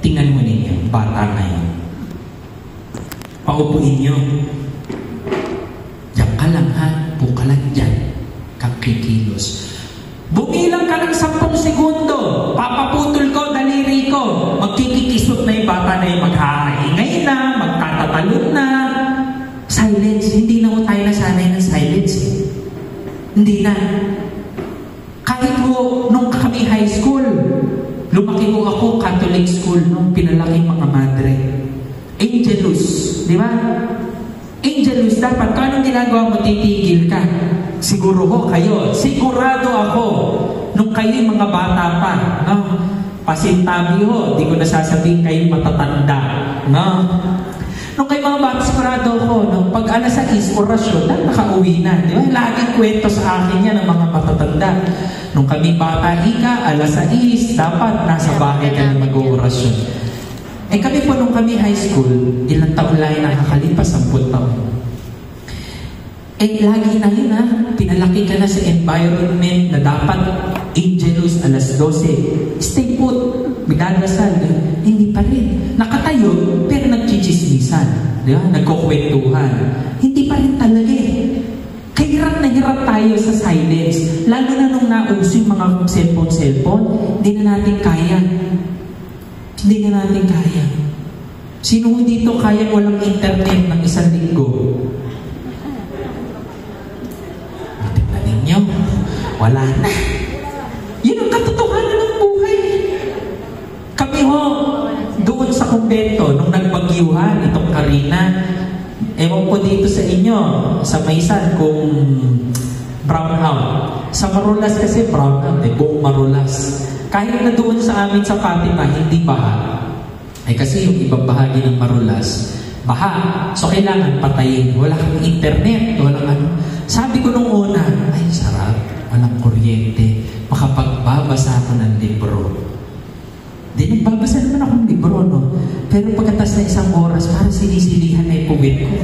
Tingnan mo ninyo, bata na yun. Paupuin nyo. Diyan ka lang ha, buka lang dyan. Kang kikilos. Bumilang ka ng 10 segundo. Papaputol ko, daliri ko. Magkikikisot na yung bata na yung maghahaingay na, magtatatalon na. Silence. Hindi na tayo nasanay ng silence. Hindi na. Kahit ho, nung kami high school, lumaki ho ako, Catholic school, nung pinalaking mga madre. Angelus, di ba? Angelus, dapat kung anong ginagawa mo, titigil ka. Siguro ho kayo, sigurado ako, nung kayo yung mga bata pa, no? Pasintabi ho, di ko nasasabihin kayo matatanda, no? Nung kayo mga bata, sigurado ako, no? Pag alas 6, orasyon, nakauwi na, di ba? Laging kwento sa akin yan ng mga matatanda. Nung kami bata, alas 6, dapat nasa bahay ka na mag-orasyon. Eh kami po nung kami high school, ilang taon lang nakakalipas, 10 taon. Eh lagi na yun ha, pinalaki ka na sa environment na dapat Angelus alas 12. Stay put, magdadasal. Hindi pa rin. Nakatayo, pero nagchichismisan. Di ba? Nagkukwentuhan. Hindi pa rin talaga eh. Hirap na hirap tayo sa silence. Lalo na nung nauso yung mga cellphone, hindi na natin kaya. Hindi na natin kaya. Sino dito kaya walang internet ng 1 linggo? Tingnan ninyo, wala na. Yun ang katotohanan ng buhay. Kami ho, doon sa kumbento, nung nagbagyuhan, itong Karina, ewan po dito sa inyo, sa Maysan, kung brownout. Sa Marulas kasi brownout, buong Marulas. Kahit na doon sa amin sa Fatima, hindi baha. Eh kasi yung ibang bahagi ng Marulas, baha. So kailangan patayin. Wala kang internet, walang ano. Sabi ko nung una, ay sarap, walang kuryente. Makapagbabasa ako ng libro. Di nagbabasa naman akong libro, no? Pero pagkatas na 1 oras, parang sinisilihan na yung puwit ko.